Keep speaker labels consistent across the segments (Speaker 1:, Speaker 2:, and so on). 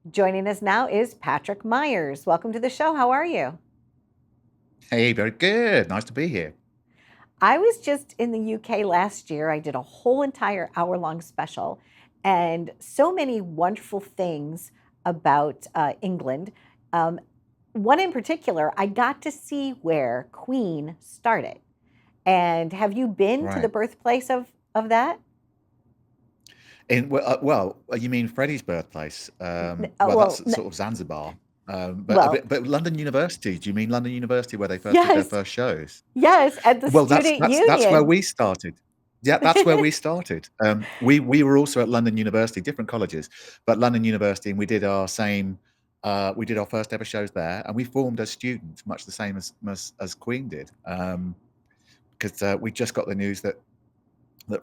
Speaker 1: Joining us now is Patrick Myers. Welcome to the show. How are you?
Speaker 2: Hey, very good. Nice to be here.
Speaker 1: I was just in the UK last year. I did a whole entire hour-long special, and so many wonderful things about England. Um, One in particular, I got to see where Queen started. And have you been to the
Speaker 2: Right.
Speaker 1: birthplace of that?
Speaker 2: You mean Freddie's birthplace?
Speaker 1: N-
Speaker 2: Well,
Speaker 1: well,
Speaker 2: that's
Speaker 1: n-
Speaker 2: sort of Zanzibar.
Speaker 1: well,
Speaker 2: But London University. Do you mean London University where they first did their
Speaker 1: yes,
Speaker 2: first shows?
Speaker 1: yes, at the
Speaker 2: Well,
Speaker 1: student
Speaker 2: that's where
Speaker 1: union.
Speaker 2: we started. Yeah, that's where we started. We were also at London University, different colleges, but London University, and we did our same. We did our first ever shows there, and we formed as students, much the same as Queen did, because we just got the news that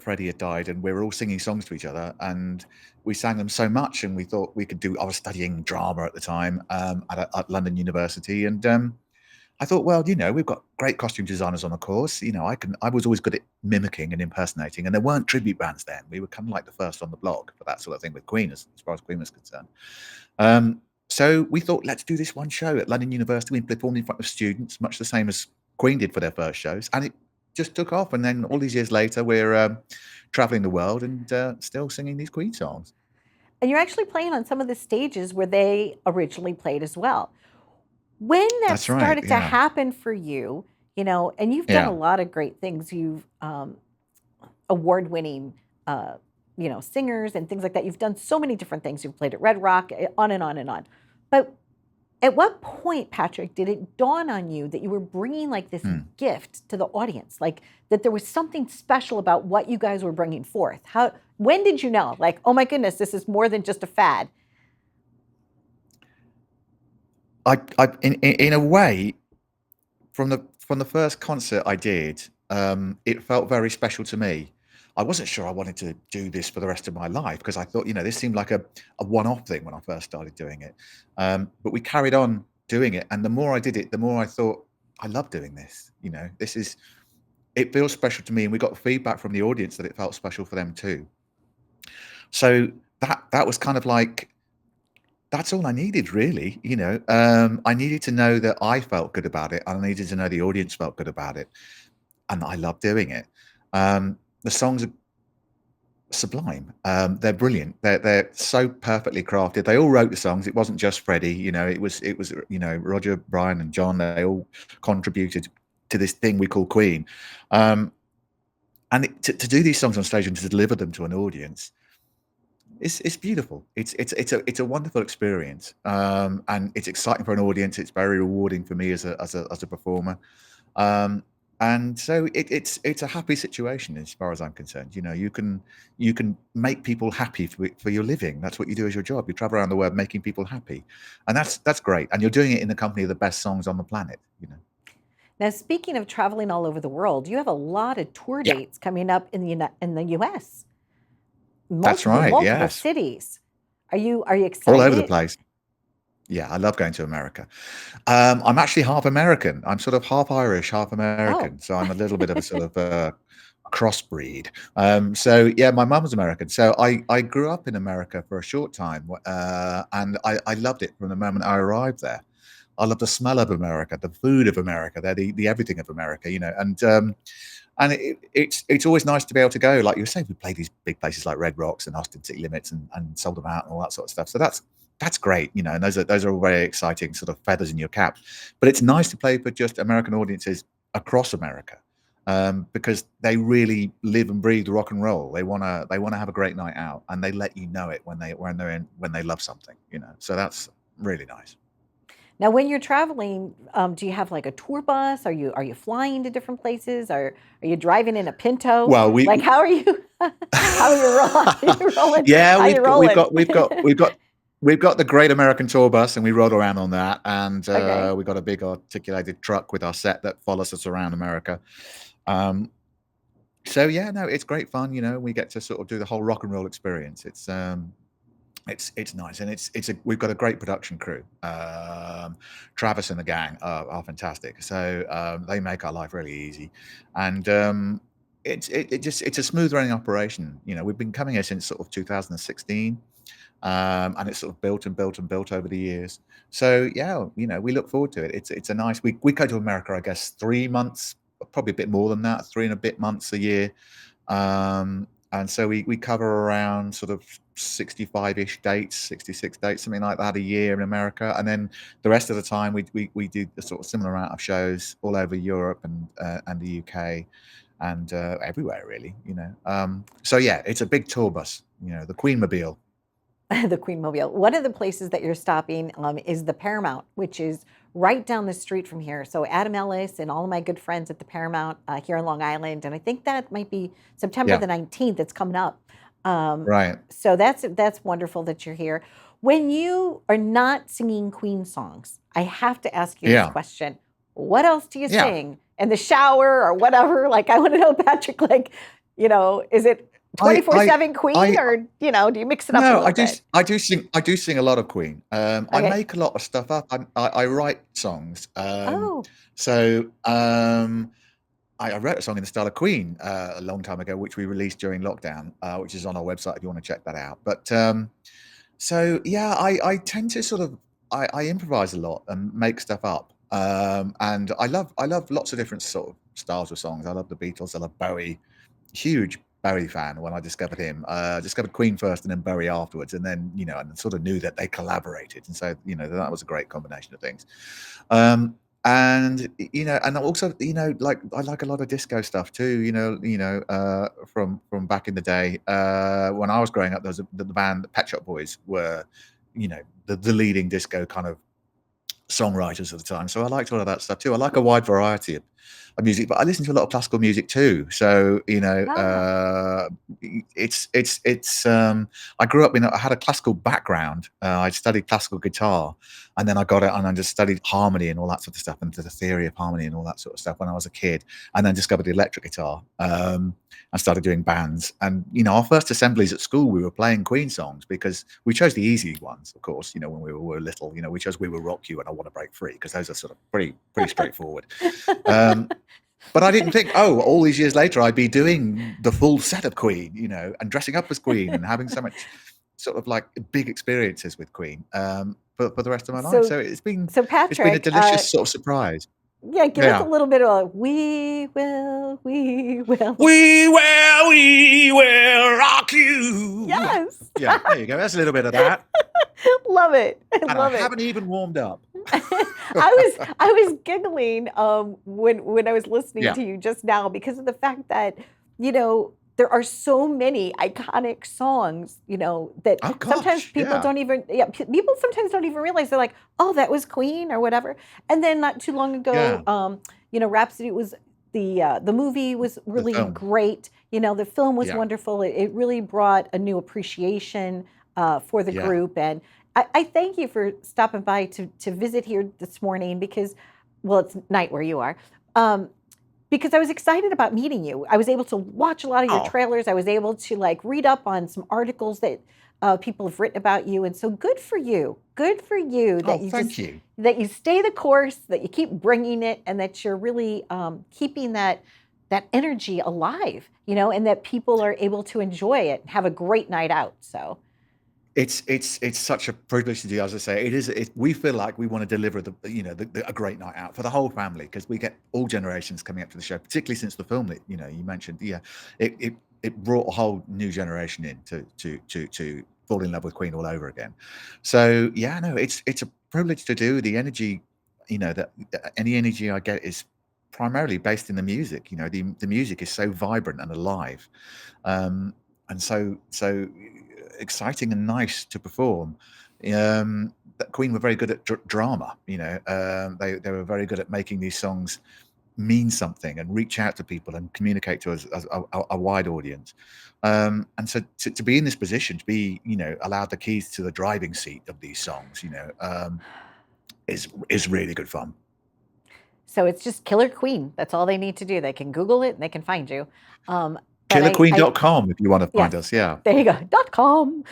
Speaker 2: Freddie had died, and we were all singing songs to each other, and we sang them so much, and we thought we could do. I was studying drama at the time at London University, and I thought, well, we've got great costume designers on the course. I was always good at mimicking and impersonating, and there weren't tribute bands then. We were kind of like the first on the block for that sort of thing with Queen, as far as Queen was concerned. Um, so we thought, let's do this one show at London University. We performed in front of students, much the same as Queen did for their first shows, and it just took off. And then all these years later, we're traveling the world and still singing these Queen songs.
Speaker 1: And you're actually playing on some of the stages where they originally played as well. When that
Speaker 2: That's right.
Speaker 1: started to
Speaker 2: Yeah.
Speaker 1: happen for you, and you've done a
Speaker 2: Yeah.
Speaker 1: lot of great things. You've award-winning, uh, singers and things like that. You've done so many different things. You've played at Red Rock, on and on and on. But at what point, Patrick, did it dawn on you that you were bringing like this
Speaker 2: Hmm.
Speaker 1: gift to the audience, like that there was something special about what you guys were bringing forth? When did you know, like, oh my goodness, this is more than just a fad?
Speaker 2: In a way, from the first concert I did, it felt very special to me. I wasn't sure I wanted to do this for the rest of my life because I thought, this seemed like a one-off thing when I first started doing it. But we carried on doing it, and the more I did it, the more I thought, I love doing this. It feels special to me, and we got feedback from the audience that it felt special for them too. So that was kind of like that's all I needed, really. I needed to know that I felt good about it, and I needed to know the audience felt good about it, and I love doing it. The songs are sublime. They're brilliant. They're so perfectly crafted. They all wrote the songs. It wasn't just Freddie. It was Roger, Brian, and John. They all contributed to this thing we call Queen. To do these songs on stage and to deliver them to an audience, it's beautiful. It's a wonderful experience, and it's exciting for an audience. It's very rewarding for me as a performer, um, and so it's a happy situation as far as I'm concerned. You can make people happy for your living. That's what you do as your job. You travel around the world making people happy, and that's great. And you're doing it in the company of the best songs on the planet.
Speaker 1: Now, speaking of traveling all over the world, you have a lot of tour
Speaker 2: Yeah,
Speaker 1: dates coming up in the US.
Speaker 2: that's
Speaker 1: Multiple,
Speaker 2: right.
Speaker 1: multiple
Speaker 2: Yes,
Speaker 1: cities. Are you
Speaker 2: all over the
Speaker 1: excited?
Speaker 2: place. Yeah, I love going to America. I'm actually half American. I'm sort of half Irish, half
Speaker 1: Oh,
Speaker 2: American. So I'm a little bit of a sort of crossbreed. So yeah, my mum was American. So I grew up in America for a short time, and I loved it from the moment I arrived there. I love the smell of America, the food of America, the everything of America, and it's always nice to be able to go. Like you were saying, we play these big places like Red Rocks and Austin City Limits and sold them out and all that sort of stuff. So that's great, and those are all very exciting sort of feathers in your cap. But it's nice to play for just American audiences across America, because they really live and breathe rock and roll. They wanna have a great night out, and they let you know it when they love something. So that's really nice.
Speaker 1: now when you're traveling, do you have like a tour bus? Are you flying to different places? Are you driving in a Pinto?
Speaker 2: Well, we
Speaker 1: Like how are you? How are you rolling? You rolling?
Speaker 2: yeah,
Speaker 1: How
Speaker 2: we've
Speaker 1: you
Speaker 2: got we've
Speaker 1: rolling?
Speaker 2: got we've got we've got we've got the Great American Tour Bus, and we rode around on that. And
Speaker 1: Okay.
Speaker 2: we've got a big articulated truck with our set that follows us around America. Um, so yeah, no, it's great fun. We get to sort of do the whole rock and roll experience. It's nice, and we've got a great production crew. Travis and the gang are fantastic, so they make our life really easy, and it's a smooth running operation. We've been coming here since sort of 2016, And it's sort of built and built and built over the years. So yeah, we look forward to it. It's a nice. We go to America, I guess, 3 months, probably a bit more than that, 3 and a bit months a year. And so we cover around sort of 65-ish dates, 66 dates, something like that a year in America. And then the rest of the time we do a sort of similar amount of shows all over Europe and the UK and everywhere really. So yeah, it's a big tour bus, the Queen Mobile.
Speaker 1: The Queen Mobile. One of the places that you're stopping is the Paramount, which is right down the street from here. So Adam Ellis and all of my good friends at the Paramount here on Long Island, and I think that might be September
Speaker 2: Yeah,
Speaker 1: the 19th. It's coming up. Um,
Speaker 2: right.
Speaker 1: so that's wonderful that you're here. When you are not singing Queen songs, I have to ask you this
Speaker 2: Yeah,
Speaker 1: question: what else do you
Speaker 2: yeah.
Speaker 1: sing in the shower or whatever? Like, I want to know, Patrick. Like, is it
Speaker 2: I I
Speaker 1: 24/7 Queen,
Speaker 2: I
Speaker 1: or do you mix it up a
Speaker 2: No,
Speaker 1: little bit?
Speaker 2: I do sing a lot of Queen. I
Speaker 1: Okay.
Speaker 2: make a lot of stuff up. I write songs.
Speaker 1: Oh,
Speaker 2: So I wrote a song in the style of Queen a long time ago, which we released during lockdown, which is on our website if you want to check that out. But so yeah, I tend to sort of I improvise a lot and make stuff up. And I love lots of different sort of styles of songs. I love the Beatles. I love Bowie. Huge Bowie fan when I discovered him. Discovered Queen first and then Bowie afterwards, and then and sort of knew that they collaborated, and so that was a great combination of things. Um, and also like I like a lot of disco stuff too. From back in the day when I was growing up, there was the band Pet Shop Boys were the leading disco kind of songwriters at the time. So I liked all of that stuff too. I like a wide variety of music, but I listen to a lot of classical music too. So
Speaker 1: ah,
Speaker 2: it's I grew up I had a classical background. I studied classical guitar, and then I got it and I just studied harmony and all that sort of stuff, and the theory of harmony and all that sort of stuff when I was a kid, and then discovered the electric guitar. And started doing bands. And our first assemblies at school, we were playing Queen songs because we chose the easy ones, of course. When we were little, we chose "We Will Rock You" and "I Want to Break Free" because those are sort of pretty straightforward. Um, but I didn't think, all these years later, I'd be doing the full set of Queen, and dressing up as Queen and having so much sort of like big experiences with Queen for the rest of my life.
Speaker 1: so
Speaker 2: So
Speaker 1: so
Speaker 2: it's been a
Speaker 1: Patrick,
Speaker 2: delicious sort of surprise.
Speaker 1: yeah, give us a
Speaker 2: Yeah.
Speaker 1: little bit of we will.
Speaker 2: We will rock you.
Speaker 1: Yes.
Speaker 2: Yeah, there you go. That's a little bit of that.
Speaker 1: Love it. I
Speaker 2: And I
Speaker 1: love it.
Speaker 2: haven't even warmed up.
Speaker 1: I was giggling when I was listening
Speaker 2: Yeah.
Speaker 1: to you just now because of the fact that there are so many iconic songs that
Speaker 2: Oh
Speaker 1: sometimes
Speaker 2: gosh,
Speaker 1: people
Speaker 2: yeah.
Speaker 1: don't even people sometimes don't even realize. They're like, oh, that was Queen or whatever. And then not too long ago,
Speaker 2: Yeah.
Speaker 1: Rhapsody was the movie was
Speaker 2: The
Speaker 1: really
Speaker 2: film.
Speaker 1: great. The film was
Speaker 2: Yeah.
Speaker 1: wonderful. It really brought a new appreciation for the
Speaker 2: Yeah.
Speaker 1: group. And I thank you for stopping by to visit here this morning because, well, it's night where you are. Because I was excited about meeting you. I was able to watch a lot of your
Speaker 2: Oh,
Speaker 1: trailers. I was able to like read up on some articles that people have written about you, and so good for you. Good for you
Speaker 2: oh,
Speaker 1: that you
Speaker 2: thank
Speaker 1: just
Speaker 2: you.
Speaker 1: that you stay the course, that you keep bringing it, and that you're really keeping that energy alive. And that people are able to enjoy it and have a great night out. So.
Speaker 2: It's such a privilege to do. As I say, we feel like we want to deliver a great night out for the whole family because we get all generations coming up to the show, particularly since the film that you mentioned. Yeah, it brought a whole new generation in to fall in love with Queen all over again. So yeah, no, it's a privilege to do. The energy, that any energy I get is primarily based in the music. The music is so vibrant and alive, um, and so exciting and nice to perform. That Queen were very good at drama. They were very good at making these songs mean something and reach out to people and communicate to us as a wide audience. And so to be in this position, to be allowed the keys to the driving seat of these songs, is really good fun.
Speaker 1: So it's just Killer Queen. That's all they need to do. They can Google it and they can find you. But I
Speaker 2: KillerQueen.com if you want to find
Speaker 1: yes,
Speaker 2: us. Yeah.
Speaker 1: there you go. .com.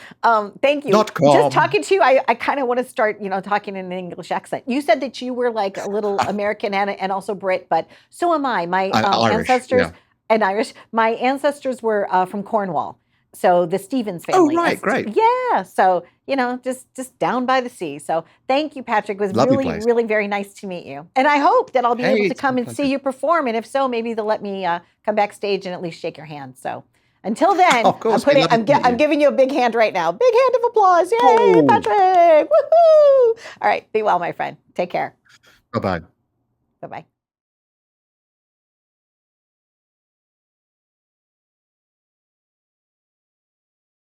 Speaker 1: Thank you. Just
Speaker 2: .com.
Speaker 1: talking to you, I kind of want to start, talking in an English accent. You said that you were like a little American and also Brit, but so am I. My
Speaker 2: Irish.
Speaker 1: ancestors
Speaker 2: Yeah.
Speaker 1: and Irish. My ancestors were from Cornwall. So the Stevens
Speaker 2: Oh,
Speaker 1: family.
Speaker 2: right, great.
Speaker 1: Yeah. So, just down by the sea. So thank you, Patrick. It was
Speaker 2: Lovely
Speaker 1: really,
Speaker 2: place.
Speaker 1: really very nice to meet you. And I hope that I'll be
Speaker 2: Hey,
Speaker 1: able to
Speaker 2: it's my
Speaker 1: come and see
Speaker 2: pleasure.
Speaker 1: you perform. And if so, maybe they'll let me come backstage and at least shake your hand. So until then,
Speaker 2: Of course, it'd be lovely to meet
Speaker 1: I'm
Speaker 2: you.
Speaker 1: giving you a big hand right now. Big hand of applause. Yay,
Speaker 2: Oh,
Speaker 1: Patrick. Woohoo. All right. Be well, my friend. Take care.
Speaker 2: bye-bye.
Speaker 1: Bye-bye.